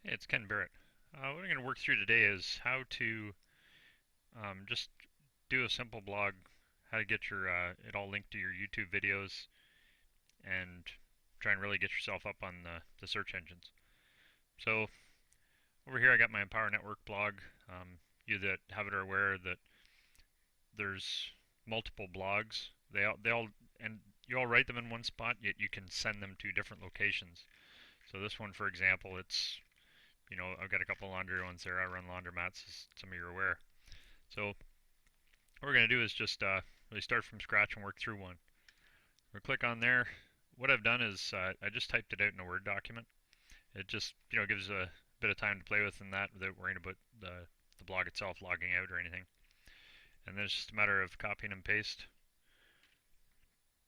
Hey, it's Ken Barrett. What I'm going to work through today is how to just do a simple blog, how to get your it all linked to your YouTube videos, and try and really get yourself up on the search engines. So over here, I got my Empower Network blog. You that have it are aware that there's multiple blogs. They all and you all write them in one spot, yet you can send them to different locations. So this one, for example, it's I've got a couple laundry ones there. I run laundromats, as some of you are aware. So what we're going to do is just really start from scratch and work through one. We'll click on there. What I've done is I just typed it out in a Word document. It just gives a bit of time to play with in that without worrying about the blog itself logging out or anything. And then it's just a matter of copying and paste.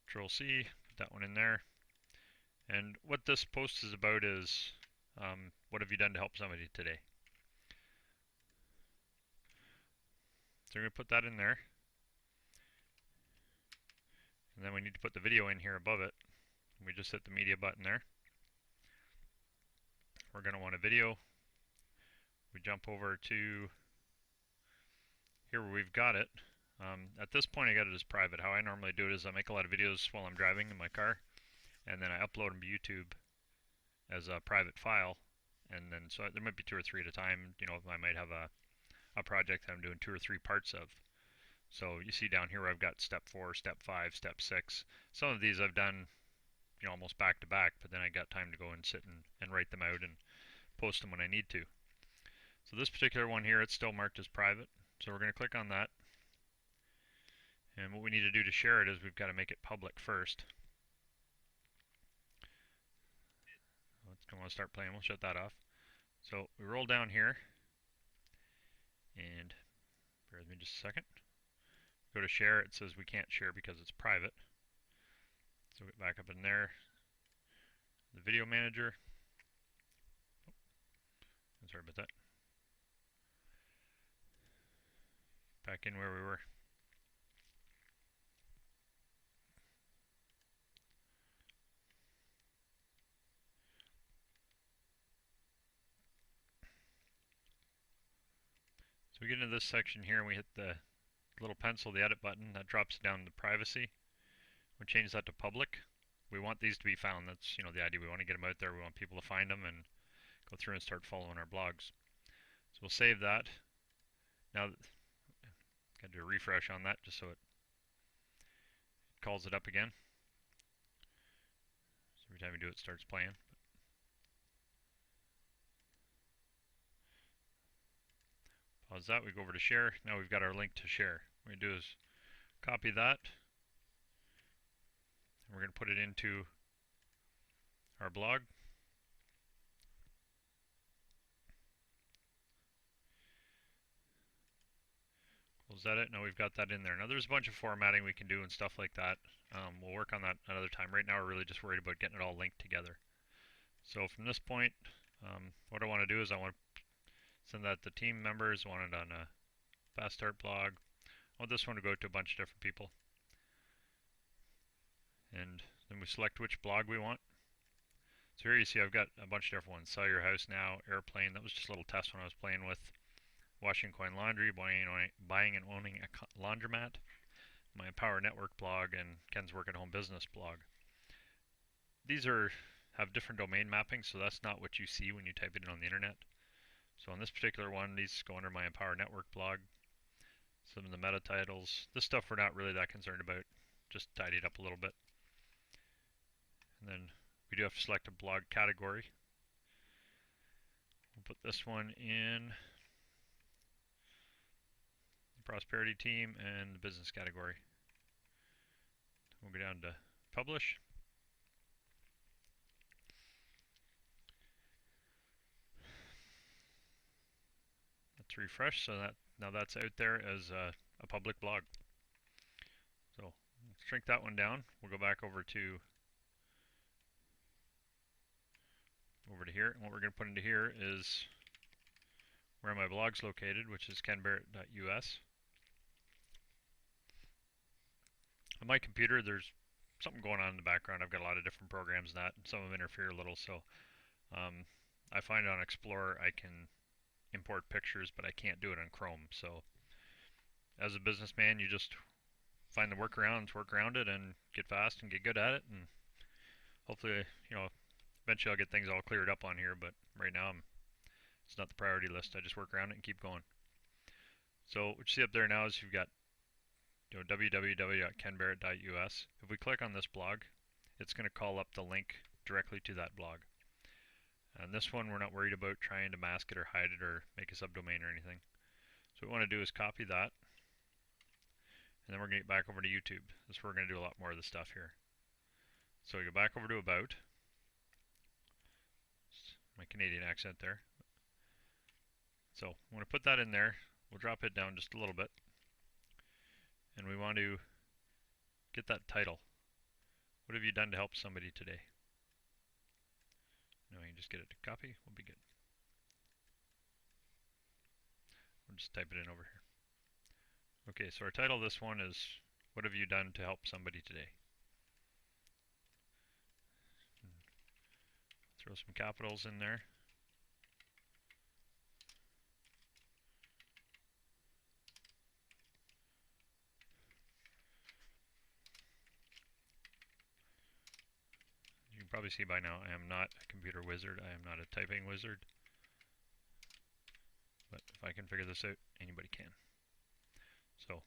Control C, put that one in there. And what this post is about is what have you done to help somebody today? So we're going to put that in there. And then we need to put the video in here above it. We just hit the media button there. We're going to want a video. We jump over to here where we've got it. At this point I got it as private. How I normally do it is I make a lot of videos while I'm driving in my car, and then I upload them to YouTube as a private file. And then so there might be two or three at a time. I might have a project that I'm doing two or three parts of. So you see down here where I've got step 4, step 5, step 6. Some of these I've done almost back to back, but then I got time to go and sit and write them out and post them when I need to. So this particular one here, it's still marked as private. So we're going to click on that. And what we need to do to share it is we've got to make it public first. Let's go on, start playing. We'll shut that off. So we roll down here, and bear with me just a second. Go to share. It says we can't share because it's private. So we get back up in there. The video manager. Oh, sorry about that. Back in where we were. So we get into this section here and we hit the little pencil, the edit button, that drops down to privacy. We'll change that to public. We want these to be found. That's the idea. We want to get them out there. We want people to find them and go through and start following our blogs. So we'll save that. Now, got to do a refresh on that just so it calls it up again. So every time we do it, starts playing. Pause that. We go over to share. Now we've got our link to share. What we do is copy that. And we're going to put it into our blog. Close that out. Now we've got that in there. Now there's a bunch of formatting we can do and stuff like that. We'll work on that another time. Right now we're really just worried about getting it all linked together. So from this point, what I want to do is I want to send that to team members. I want it on a Fast Start blog. I want this one to go to a bunch of different people. And then we select which blog we want. So here you see I've got a bunch of different ones. Sell Your House Now, Airplane. That was just a little test when I was playing with Washing Coin Laundry, buying and owning a laundromat, my Empower Network blog, and Ken's Work at Home Business blog. These have different domain mappings, so that's not what you see when you type it in on the internet. So on this particular one, these go under my Empower Network blog. Some of the meta titles. This stuff we're not really that concerned about. Just tidy it up a little bit. And then we do have to select a blog category. We'll put this one in the prosperity team and the business category. We'll go down to publish. Let's refresh so that now that's out there as a public blog. So let's shrink that one down. We'll go back over to here, and what we're going to put into here is where my blog's located, which is kenbarrett.us. On my computer, there's something going on in the background. I've got a lot of different programs and that, and some of them interfere a little, so I find on Explorer I can import pictures, but I can't do it on Chrome. So as a businessman, you just find the workarounds, work around it, and get fast and get good at it. And hopefully, eventually I'll get things all cleared up on here. But right now, it's not the priority list. I just work around it and keep going. So what you see up there now is you've got www.kenbarrett.us. If we click on this blog, it's going to call up the link directly to that blog. And this one, we're not worried about trying to mask it or hide it or make a subdomain or anything. So what we want to do is copy that, and then we're going to get back over to YouTube. This is where we're going to do a lot more of the stuff here. So we go back over to About. My Canadian accent there. So I'm going to put that in there. We'll drop it down just a little bit. And we want to get that title. What have you done to help somebody today? No, you can just get it to copy. We'll be good. We'll just type it in over here. Okay, so our title of this one is, what have you done to help somebody today? Throw some capitals in there. You can probably see by now I am not a computer wizard. I am not a typing wizard. But if I can figure this out, anybody can. So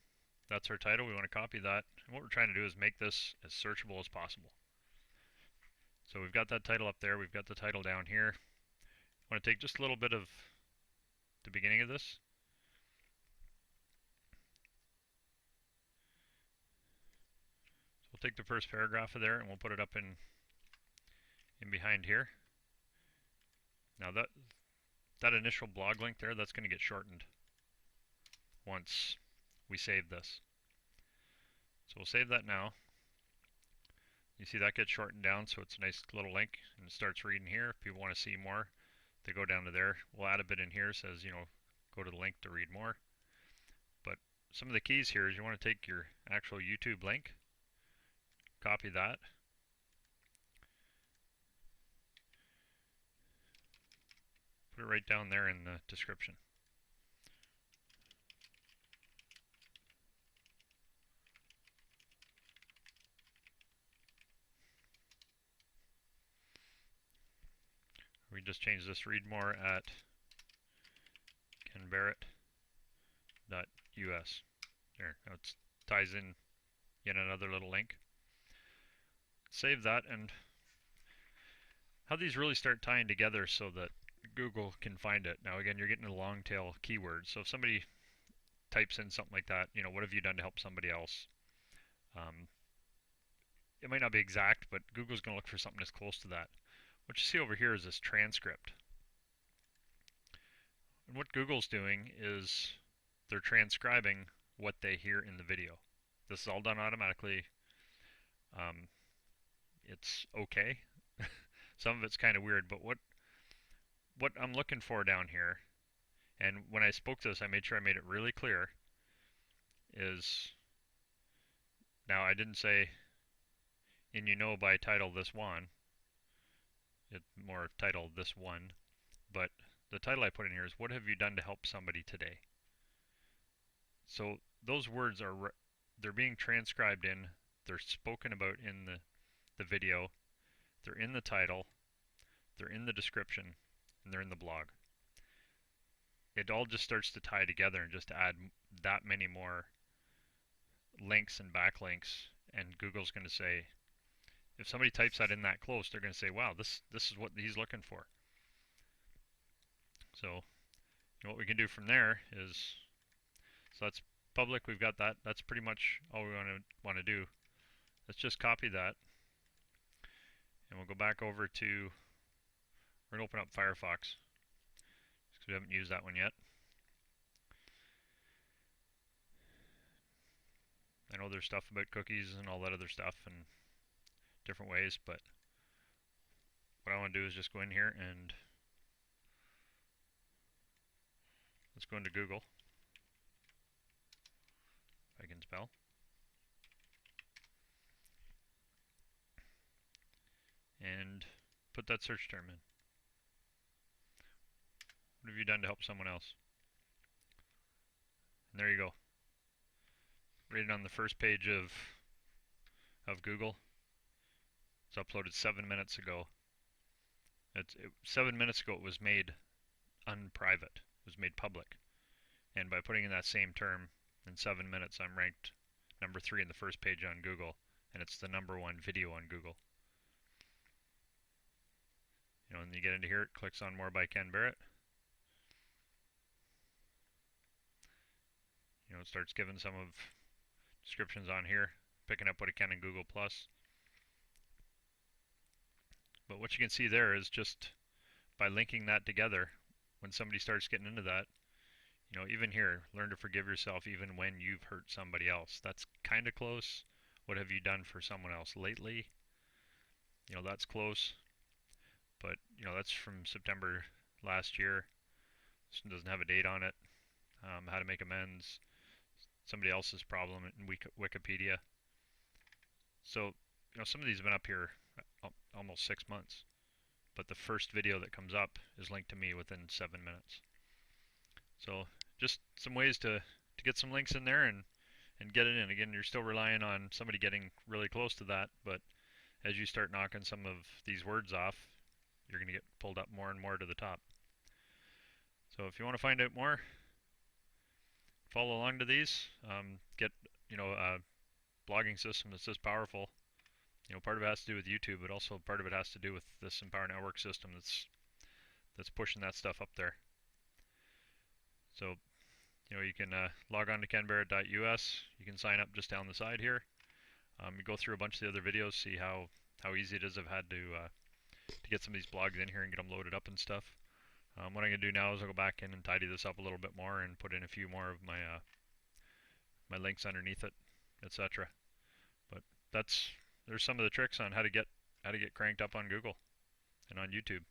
that's our title. We want to copy that. And what we're trying to do is make this as searchable as possible. So we've got that title up there. We've got the title down here. I want to take just a little bit of the beginning of this. So we'll take the first paragraph of there and we'll put it up in behind here. Now that initial blog link there, that's going to get shortened once we save this. So we'll save that now. You see that gets shortened down, so it's a nice little link, and it starts reading here. If people want to see more, they go down to there. We'll add a bit in here, says, go to the link to read more. But some of the keys here is you want to take your actual YouTube link, copy that, put it right down there in the description. We just change this read more at kenbarrett.us. There, now it ties in yet another little link. Save that, and how these really start tying together so that Google can find it. Now again, you're getting a long tail keyword, so if somebody types in something like that, what have you done to help somebody else? It might not be exact, but Google's going to look for something that's close to that. What you see over here is this transcript. And what Google's doing is they're transcribing what they hear in the video. This is all done automatically. It's okay. Some of it's kind of weird, but what I'm looking for down here, and when I spoke to this, I made sure I made it really clear, is, now I didn't say, by title this one, it's more title this one, but the title I put in here is, what have you done to help somebody today? So those words they're being transcribed in, they're spoken about in the video, they're in the title, they're in the description, and they're in the blog. It all just starts to tie together, and just to add that many more links and backlinks, and Google's going to say, if somebody types that in that close, they're going to say, wow, this is what he's looking for. So what we can do from there is, so that's public, we've got that. That's pretty much all we want to do. Let's just copy that, and we'll go back over to, we're going to open up Firefox, because we haven't used that one yet. I know there's stuff about cookies and all that other stuff and different ways, but what I want to do is just go in here and let's go into Google, if I can spell. And put that search term in. have you done to help someone else? And there you go. Rated on the first page of Google. It's uploaded 7 minutes ago. 7 minutes ago it was made unprivate. It was made public. And by putting in that same term, in 7 minutes I'm ranked number 3 in the first page on Google, and it's the #1 video on Google. You know, when you get into here, it clicks on More by Ken Barrett. You know, it starts giving some of descriptions on here, picking up what it can in Google+. But what you can see there is just by linking that together, when somebody starts getting into that, you know, even here, learn to forgive yourself even when you've hurt somebody else. That's kind of close. What have you done for someone else lately? You know, that's close. But, you know, that's from September last year. This one doesn't have a date on it. How to make amends. Somebody else's problem in Wikipedia. So, you know, some of these have been up here almost 6 months. But the first video that comes up is linked to me within 7 minutes. So just some ways to get some links in there and get it in. Again, you're still relying on somebody getting really close to that, but as you start knocking some of these words off, you're going to get pulled up more and more to the top. So if you want to find out more, follow along to these. Get, you know, a blogging system that's this powerful. You know, part of it has to do with YouTube, but also part of it has to do with this Empower Network system that's pushing that stuff up there. So, you know, you can log on to kenbarrett.us. You can sign up just down the side here. You go through a bunch of the other videos, see how easy it is. I've had to get some of these blogs in here and get them loaded up and stuff. What I'm going to do now is I'll go back in and tidy this up a little bit more and put in a few more of my my links underneath it, etc. But there's some of the tricks on how to get cranked up on Google and on YouTube.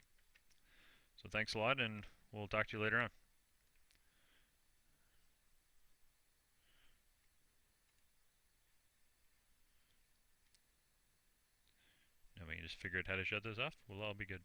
So thanks a lot, and we'll talk to you later on. Now we can just figure out how to shut this off. We'll all be good.